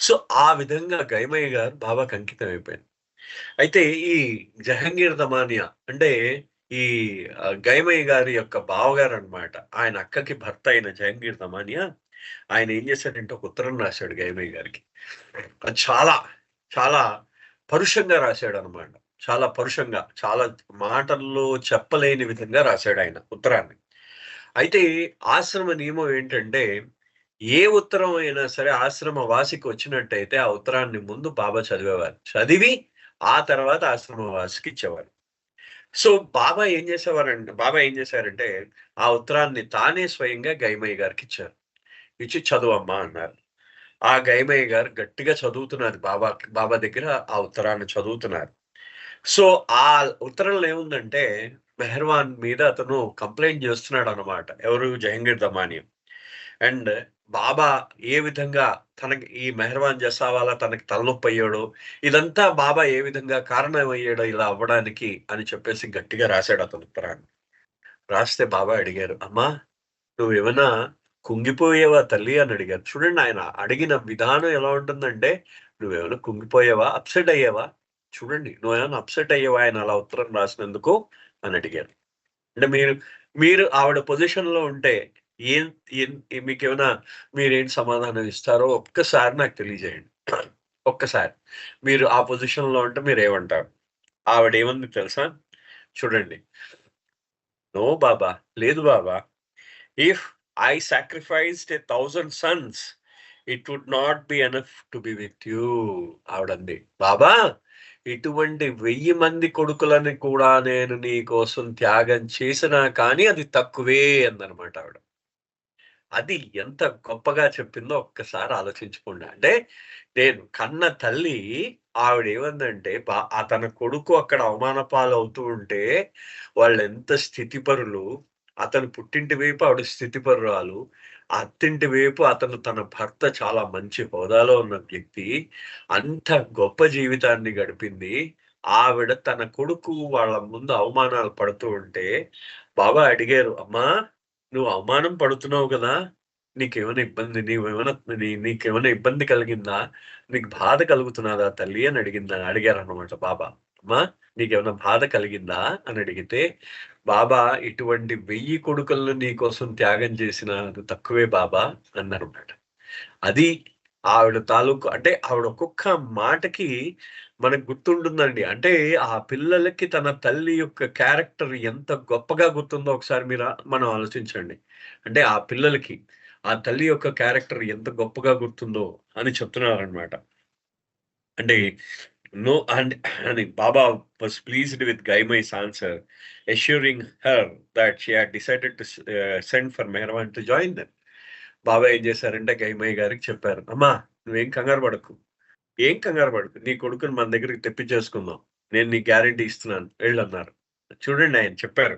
సో, ఆ విధంగా గైమయ్య గారు బాబాకి అంకితం అయిపోయింది. అయితే ఈ జహంగీర్ దమానియా అంటే ఈ గైమయ్య గారి యొక్క బావగారనమాట. ఆయన అక్కకి భర్త అయిన జహంగీర్ దమానియా ఆయన ఏం చేశాడంటే ఒక ఉత్తరం రాశాడు గైమయ్య గారికి. అది చాలా, చాలా పరుషంగా రాశాడనమాట. చాలా పరుషంగా, చాలా మాటల్లో చెప్పలేని విధంగా రాశాడాయన ఉత్తరాన్ని. అయితే ఆశ్రమ నియమం ఏంటంటే, ఏ ఉత్తరం అయినా సరే ఆశ్రమ వాసికి వచ్చినట్టయితే ఆ ఉత్తరాన్ని ముందు బాబా చదివేవారు. చదివి ఆ తర్వాత ఆశ్రమ వాసికి ఇచ్చేవారు. సో, బాబా ఏం చేశారంటే, ఆ ఉత్తరాన్ని తానే స్వయంగా గైమయ్య గారికిచ్చారు. ఇచ్చి చదువమ్మా అన్నారు. ఆ గైమయ్య గారు గట్టిగా చదువుతున్నారు. బాబా దగ్గర ఆ ఉత్తరాన్ని చదువుతున్నారు. సో, ఆ ఉత్తరంలో ఏముందంటే, మెహర్వాన్ మీద అతను కంప్లెయింట్ చేస్తున్నాడన్నమాట. ఎవరు? జహంగీర్ దమానియా. అండ్ బాబా ఏ విధంగా తనకి ఈ మెహర్వాన్ జసావాలా తనకి తలనొప్పయ్యాడో, ఇదంతా బాబా ఏ విధంగా కారణమయ్యాడో ఇలా అవ్వడానికి అని చెప్పేసి గట్టిగా రాశాడు అతను ఉత్తరాన్ని. రాస్తే బాబా అడిగారు, "అమ్మా! నువ్వేమన్నా కుంగిపోయావా తల్లి?" అని అడిగారు. చూడండి ఆయన అడిగిన విధానం ఎలా ఉంటుందంటే, "నువ్వేమైనా కుంగిపోయావా? అప్‌సెట్ అయ్యావా? చూడండి నువ్వేమైనా అప్‌సెట్ అయ్యావా ఆయన అలా ఉత్తరం రాసినందుకు?" అని అడిగారు. అంటే మీరు మీరు ఆవిడ పొజిషన్‌లో ఉంటే ఏం ఏం మీకేమైనా మీరేంటి సమాధానం ఇస్తారో ఒక్కసారి నాకు తెలియజేయండి. ఒక్కసారి. మీరు ఆ పొజిషన్‌లో ఉంటే మీరేమంటారు? ఆవిడేమంది తెలుసా? చూడండి. "నో బాబా. లేదు Baba. If I sacrificed 1,000 sons it would not be enough to be with you" ఆవిడంది. "బాబా ఇటువంటి 1000 మంది కొడుకులని కూడా నేను నీ కోసం త్యాగం చేసినా కానీ అది తక్కువే" అందనమాట ఆవిడ. అది ఎంత గొప్పగా చెప్పిందో ఒక్కసారి ఆలోచించుకోండి. అంటే నేను కన్న తల్లి ఆవిడేమందంటే తన కొడుకు అక్కడ అవమాన పాలవుతూ ఉంటే వాళ్ళెంత స్థితిపరులు. అతను పుట్టింటి వైపు ఆవిడ స్థితిపరురాలు. అత్తింటి వైపు అతను తన భర్త చాలా మంచి హోదాలో ఉన్న వ్యక్తి. అంత గొప్ప జీవితాన్ని గడిపింది. ఆవిడ తన కొడుకు వాళ్ళ ముందు అవమానాలు పడుతూ ఉంటే బాబా అడిగారు, "అమ్మా! నువ్వు అవమానం పడుతున్నావు గదా! నీకేమైనా ఇబ్బంది నీవేమైనా నీకేమైనా ఇబ్బంది కలిగిందా? నీకు బాధ కలుగుతున్నదా తల్లి?" అని అడిగారన్నమాట బాబా. "అమ్మా! నీకేమైనా బాధ కలిగిందా?" అని అడిగితే, బాబా "ఇటువంటి 1000 కొడుకులను నీకోసం త్యాగం చేసినాను తక్కువే బాబా" అన్నారన్నమాట. అది ఆవిడ తాలూకు అంటే ఆవిడ ఒక్కొక్క మాటకి మనకు గుర్తుంటుందండి. అంటే ఆ పిల్లలకి తన తల్లి యొక్క క్యారెక్టర్ ఎంత గొప్పగా గుర్తుందో ఒకసారి మనం ఆలోచించండి. అంటే ఆ పిల్లలకి ఆ తల్లి యొక్క క్యారెక్టర్ ఎంత గొప్పగా గుర్తుందో అని చెప్తున్నారనమాట. అంటే నో అండ్ అని Baba was pleased with Gaimai's answer, assuring her that she had decided to send for Meherwan to join them. Baba ఏం చేశారంటే గైమయ్య గారికి చెప్పారు, "అమ్మా! నువ్వేం కంగారు పడకు. ఏం కంగారు పడకు. నీ కొడుకుని మన దగ్గరికి తెప్పించేసుకుందాం. నేను నీకు గ్యారంటీ ఇస్తున్నాను ఎళ్ళన్నారు." చూడండి ఆయన చెప్పారు.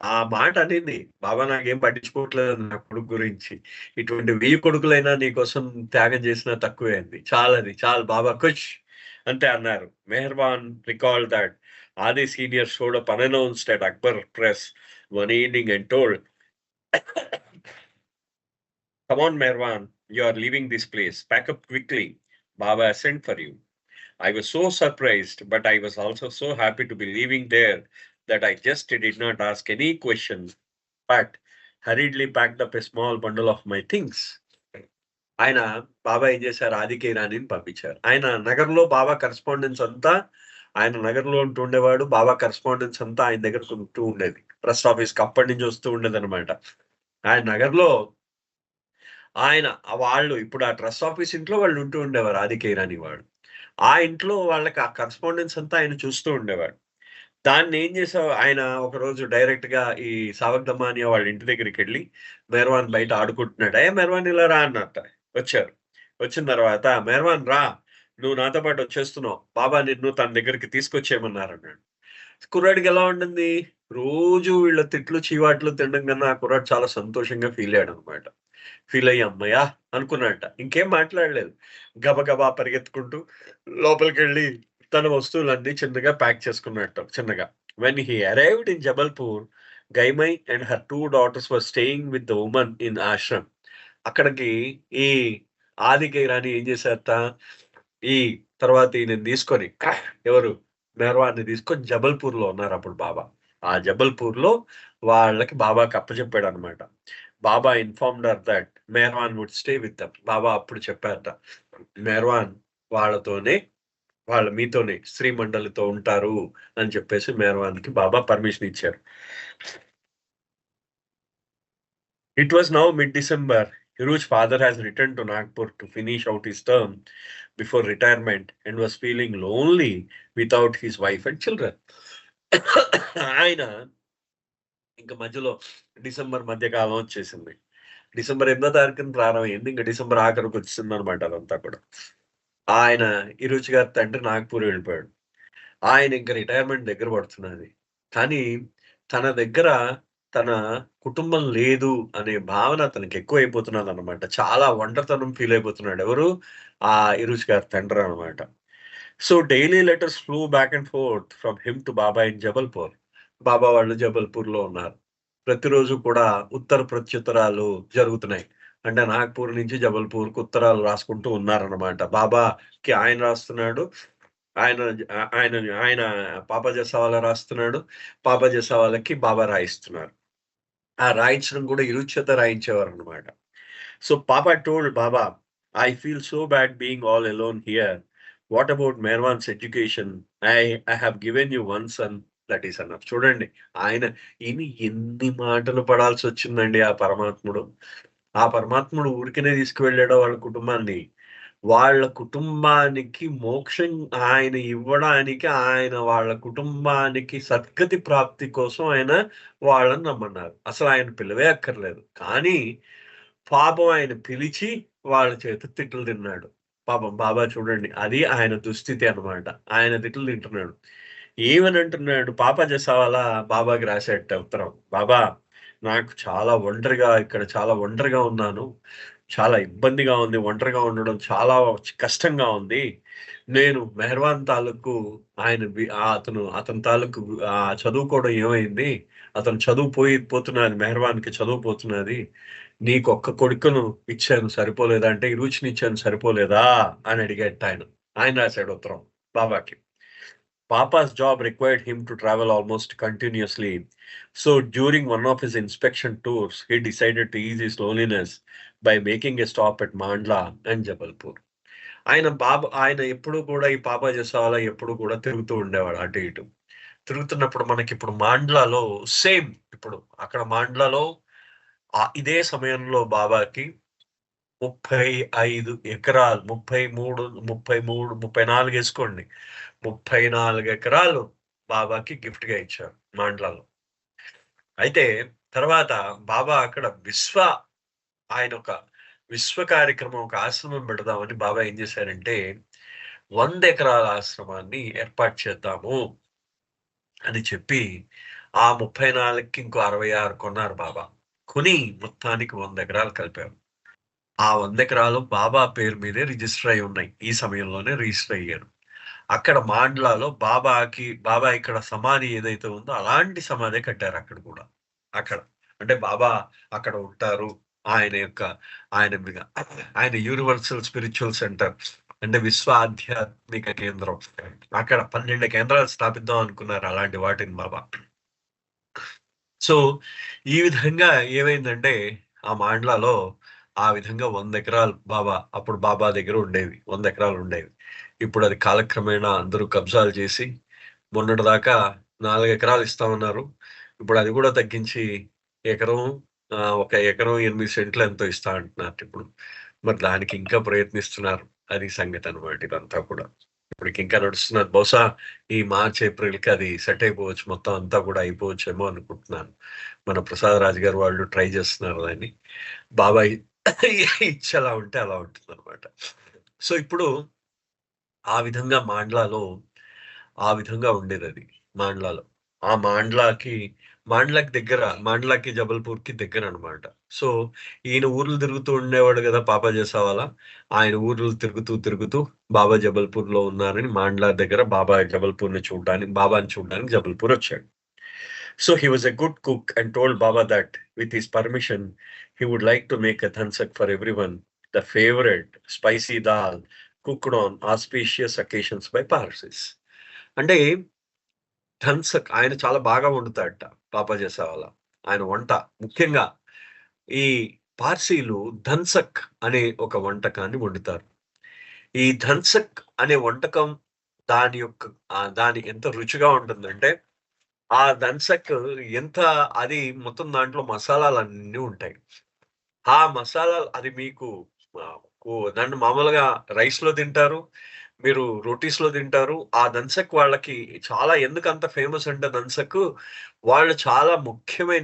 ఆ మాట అనింది. "బాబా నాకేం పట్టించుకోవట్లేదు నా కొడుకు గురించి. ఇటువంటి 1000 కొడుకులైనా నీకోసం త్యాగం చేసినా తక్కువే" అంది. "చాలది. చాలు బాబా ఖుష్" అంతే అన్నారు. మెహర్బాన్ రికాల్డ్ that Adi senior showed up unannounced at Akbar Press one evening and told, "Come on, Merwan, you are leaving this place. Pack up quickly. Baba has sent for you." I was so surprised, but I was also so happy to be leaving there that I just did not ask any questions, but hurriedly packed up a small bundle of my things. ఆయన బాబా ఏం చేశారు? ఆదికే ఇరానీని పంపించారు. ఆయన నగర్‌లో ఉంటూ ఉండేవాడు. బాబా correspondence అంతా ఆయన దగ్గరకు ఉంటూ ఉండేది. ట్రస్ట్ ఆఫీస్‌కి అప్పటి నుంచి వస్తూ ఉండేదనమాట. ఆయన నగర్‌లో వాళ్ళు ఇప్పుడు ఆ ట్రస్ట్ ఆఫీస్ ఇంట్లో వాళ్ళు ఉంటూ ఉండేవారు ఆదికే ఇరానీ వాళ్ళు. ఆ ఇంట్లో వాళ్ళకి ఆ కరెస్పాండెన్స్ అంతా ఆయన చూస్తూ ఉండేవాడు. దాన్నేం చేసావు ఆయన ఒకరోజు డైరెక్ట్‌గా ఈ సావక్ దమానియా వాళ్ళ ఇంటి దగ్గరికెళ్ళి, మెహర్వాన్ బయట ఆడుకుంటున్నాడు. మెహర్వాన్ ఇలా రా" అన్నట్ట. వచ్చారు. వచ్చిన తర్వాత "మెహర్వాన్ రా! నువ్వు నాతో పాటు వచ్చేస్తున్నావు. బాబా నిన్ను తన దగ్గరికి తీసుకొచ్చేయమన్నారన్నాడు." కుర్రాడికి ఎలా ఉంటుంది? రోజు వీళ్ళ తిట్లు, చీవాట్లు తినడం కన్నా ఆ కుర్రాడు చాలా సంతోషంగా ఫీల్ అయ్యాడనమాట. ఫీల్ అయ్యి హమ్మయ్య! అనుకున్నాడట. ఇంకేం మాట్లాడలేదు. గబగబా పరిగెత్తుకుంటూ లోపలికెళ్ళి తన వస్తువులన్నీ చిన్నగా ప్యాక్ చేసుకున్నట్టు చిన్నగా. When he arrived in Jabalpur, Gaimai and her 2 daughters were staying with the woman in ashram. అక్కడికి ఈ ఆదికే ఇరానీ ఏం చేశారట, ఈ తర్వాత ఈయనని తీసుకొని ఎవరు మెహర్వాన్ని తీసుకొని జబల్పూర్‌లో ఉన్నారప్పుడు బాబా. ఆ జబల్పూర్‌లో వాళ్ళకి బాబాకి అప్పజెప్పాడనమాట. Baba informed her that Meherwan would stay with them. Baba అప్పుడు చెప్పారట, మెహర్వాన్ వాళ్ళతోనే మీతోనే స్త్రీ మండలితో ఉంటారు అని చెప్పేసి మెహర్వాన్‌కి బాబా పర్మిషన్ ఇచ్చారు. It was now mid-December. Hiru's father has returned to Nagpur to finish out his term before retirement and was feeling lonely without his wife and children. ఆయన ఇంకా మధ్యలో డిసెంబర్ మధ్యకాలం వచ్చేసింది. డిసెంబర్ 8వ తారీఖున ప్రారంభమైంది. ఇంకా డిసెంబర్ ఆఖరికి వచ్చింది అనమాట అదంతా కూడా. ఆయన ఇరుచి గారి తండ్రి నాగ్పూర్ వెళ్ళిపోయాడు. ఆయన ఇంకా రిటైర్మెంట్ దగ్గర పడుతున్నది. కానీ తన దగ్గర తన కుటుంబం లేదు అనే భావన అతనికి ఎక్కువైపోతున్నది అనమాట. చాలా ఒంటరితనం ఫీల్ అయిపోతున్నాడు. ఎవరు? ఆ ఇరుచి గారి తండ్రి అనమాట. So daily letters flew back and forth from him to Baba in Jabalpur. Baba వాళ్ళు జబల్పూర్ లో ఉన్నారు. ప్రతిరోజు కూడా ఉత్తర ప్రత్యుత్తరాలు జరుగుతున్నాయి. అంటే నాగ్పూర్ నుంచి జబల్పూర్ కు ఉత్తరాలు రాసుకుంటూ ఉన్నారనమాట. బాబాకి ఆయన రాస్తున్నాడు, ఆయన ఆయన ఆయన పాపా జసావాలా రాస్తున్నాడు, పాపా జసావాలకి బాబా రాయిస్తున్నారు. ఆ రాయించడం కూడా ఇరుచేత రాయించేవారు అనమాట. So papa told Baba, I feel so bad being all alone here. What about Merwan's education? I have given you one son, that is enough. చూడండి, ఆయన ఎన్ని మాటలు పడాల్సి వచ్చిందండి ఆ పరమాత్ముడు. ఆ పరమాత్ముడు ఊరికనే తీసుకువెళ్ళాడు వాళ్ళ కుటుంబానికి మోక్షం ఆయన ఇవ్వడానికి, ఆయన వాళ్ళ కుటుంబానికి సద్గతి ప్రాప్తి కోసం ఆయన వాళ్ళని నమ్మన్నారు. అసలు ఆయన పిలవే అక్కర్లేదు. కానీ పాపం ఆయన పిలిచి వాళ్ళ చేత తిట్లు తిన్నాడు. పాపం బాబా చూడండి, అది ఆయన దుస్థితి అనమాట. ఆయన తిట్లు తింటున్నాడు. ఏమని అంటున్నాడు? పాపా జసావాలా బాబాకి రాసేట ఉత్తరం, బాబా నాకు ఇక్కడ చాలా ఒంటరిగా ఉన్నాను, చాలా ఇబ్బందిగా ఉంది, ఒంటరిగా ఉండడం చాలా కష్టంగా ఉంది. నేను మెహర్వాన్ తాలూకు అతని తాలూకు చదువుకోవడం ఏమైంది, అతను చదువు పోతున్నది, మెహర్వాన్కి చదువు పోతున్నది. నీకు ఒక్క కొడుకును ఇచ్చాను సరిపోలేదా అంటే, ఇరుచిని ఇచ్చాను సరిపోలేదా అని అడిగాడు ఆయన రాశాడు ఉత్తరం బాబాకి. Papa's job required him to travel almost continuously. So during one of his inspection tours, he decided to ease his loneliness by making a stop at Mandla and Jabalpur. ఆయన ఎప్పుడు కూడా ఈ పాపా జసావాలా ఎప్పుడు కూడా తిరుగుతూ ఉండేవాడు అటు ఇటు. తిరుగుతున్నప్పుడు మనకి ఇప్పుడు మాండ్లాలో సేమ్, ఇప్పుడు అక్కడ మాండ్లాలో ఇదే సమయంలో బాబాకి 35 ఎకరాలు, 34 వేసుకోండి, 34 ఎకరాలు బాబాకి గిఫ్ట్ గా ఇచ్చారు మాండ్లాలో. అయితే తర్వాత బాబా అక్కడ ఆయన ఒక విశ్వ కార్యక్రమం, ఒక ఆశ్రమం పెడదామని బాబా ఏం చేశారంటే 100 ఎకరాల ఆశ్రమాన్ని ఏర్పాటు చేద్దాము అని చెప్పి ఆ 34కి ఇంకో 66 కొన్నారు బాబా. కొని మొత్తానికి 100 ఎకరాలు కలిపారు. ఆ 100 ఎకరాలు బాబా పేరు మీదే రిజిస్టర్ అయి ఉన్నాయి. ఈ సమయంలోనే రిజిస్టర్ అయ్యారు. అక్కడ మాండ్లాలో బాబా ఇక్కడ సమాధి ఏదైతే ఉందో అలాంటి సమాధి కట్టారు అక్కడ కూడా. అక్కడ అంటే బాబా అక్కడ ఉంటారు. ఆయన యూనివర్సల్ స్పిరిచువల్ సెంటర్ అంటే విశ్వ ఆధ్యాత్మిక కేంద్రం. అక్కడ 12 కేంద్రాలు స్థాపిద్దాం అనుకున్నారు, అలాంటి వాటిని బాబా. సో ఈ విధంగా ఏమైందంటే ఆ మాండ్లాలో ఆ విధంగా 100 ఎకరాలు అప్పుడు బాబా దగ్గర ఉండేవి, 100 ఎకరాలు ఉండేవి. ఇప్పుడు అది కాలక్రమేణా అందరూ కబ్జాలు చేసి మొన్నటి దాకా 4 ఎకరాలు ఇస్తామన్నారు. ఇప్పుడు అది కూడా తగ్గించి ఒక ఎకరం 8 సెంట్లు ఎంతో ఇస్తా అంటున్నారు ఇప్పుడు. మరి దానికి ఇంకా ప్రయత్నిస్తున్నారు. అది సంగతి అనమాట. ఇదంతా కూడా ఇప్పటికి ఇంకా నడుస్తున్నది. బహుశా ఈ మార్చ్ ఏప్రిల్కి అది సెట్ అయిపోవచ్చు, మొత్తం అంతా కూడా అయిపోవచ్చేమో అనుకుంటున్నాను. మన ప్రసాద్ రాజు గారు వాళ్ళు ట్రై చేస్తున్నారు దాన్ని. బాబా ఇచ్చి అలా ఉంటే అలా ఉంటుంది అనమాట. సో ఇప్పుడు ఆ విధంగా మాండ్లాలో ఆ విధంగా ఉండేది అది మాండ్లాలో. ఆ మాండ్లాకి జబల్పూర్కి దగ్గర అనమాట. సో ఈయన ఊర్లు తిరుగుతూ ఉండేవాడు కదా పాపా జసావాలా. ఆయన ఊర్లు తిరుగుతూ బాబా జబల్పూర్ లో ఉన్నారని మాండ్లా దగ్గర బాబాని చూడడానికి జబల్పూర్ వచ్చాడు. So he was a good cook and told Baba that with his permission he would like to make a thansak for everyone, the favorite spicy dal cooked on auspicious occasions by Parsis. అంటే ధన్సక్ ఆయన చాలా బాగా వండుతాడట పాపా జసావాలా. ఆయన వంట ముఖ్యంగా ఈ పార్సీలు ధన్సక్ అనే ఒక వంటకాన్ని వండుతారు. ఈ ధన్సక్ అనే వంటకం దాని ఎంత రుచిగా ఉంటుందంటే, ఆ ధన్సక్ అది మొత్తం దాంట్లో మసాలాలు అన్నీ ఉంటాయి. ఆ మసాలా అది మీకు దాన్ని మామూలుగా రైస్‌లో తింటారు. మీరు రోటీస్‌లో తింటారు. ఆ దన్సక్ వాళ్ళకి చాలా ఎందుకంత ఫేమస్ అంటే దన్సక్, వాళ్ళు చాలా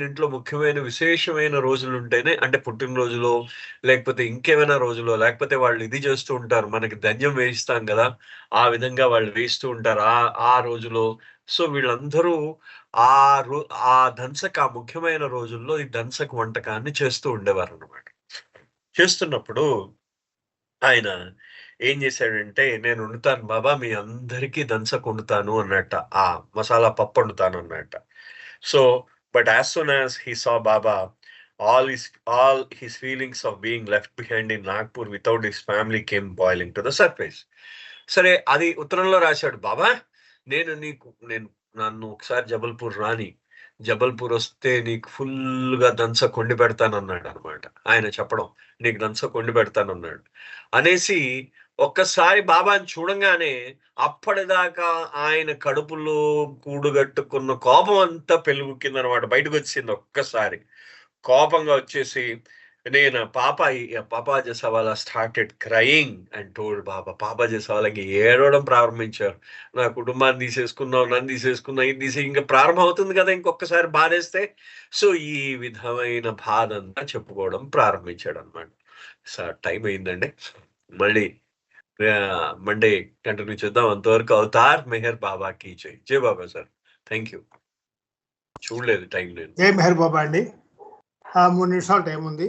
ఇంట్లో ముఖ్యమైన విశేషమైన రోజులుంటేనే అంటే పుట్టినరోజులో, లేకపోతే ఇంకేమైనా రోజులో, లేకపోతే వాళ్ళు ఇది చేస్తూ ఉంటారు. మనకి ధన్యం వేయిస్తాం గదా! ఆ విధంగా వాళ్ళు వేయిస్తూ ఉంటారు. ఆ రోజులో. సో, వీళ్ళందరూ ఆ రో ఆ దన్సక్ ఆ ముఖ్యమైన రోజుల్లో ఈ దన్సక్ వంటకాన్ని చేస్తూ ఉండేవారనమాట. చేస్తున్నప్పుడు ఆయన ఏం జేశాడంటే, "నేను వండుతాను బాబా మీ అందరికీ దన్సక్ వండుతాను" అన్నట్ట. ఆ మసాలా పప్పు వండుతాను అన్నట్ట. So, but as soon as he saw Baba, all his all his feelings of being left behind in Nagpur without his family came boiling to the surface. సరే అది ఉత్తరంలో రాశాడు. "బాబా నేను నన్ను ఒకసారి జబల్పూర్ రాని. జబల్పూర్ వస్తే నీకు ఫుల్‌గా దంసక్ వండి పెడతానన్నాడనమాట." ఆయన చెప్పడం. "నీకు దంసక్ వండి పెడతానన్నాడు." అనేసి ఒక్కసారి బాబాని చూడంగానే అప్పటిదాకా ఆయన కడుపులో కూడుగట్టుకున్న కోపం అంతా పెల్లుబుక్కిందనమాట. బయటకొచ్చేసింది ఒక్కసారి. కోపంగా వచ్చేసి నేను పాపా జేసావాలా స్టార్టెడ్ క్రయింగ్ అండ్ టోల్డ్ బాబా. పాపా జేసావాలా ఇంక ఏడవడం ప్రారంభించారు. నా కుటుంబాన్ని తీసేసుకున్నావు, నన్ను తీసేసుకున్నావు, ఇది తీసి ఇంక ప్రారంభం అవుతుంది కదా! ఇంకొకసారి బాధేస్తే. సో, ఈ విధమైన బాధంతా చెప్పుకోవడం ప్రారంభించాడనమాట. టైం అయిందండి. మళ్ళీ మండే కంటిన్యూ చేద్దాం. అంతవరకు అవతార్ మెహర్ బాబా కీ జై. జై బాబా సార్. Thank you. చూడలేదు టైం నేను. జై మెహర్ బాబా అండి. 3 నిమిషాలు టైం ఉంది.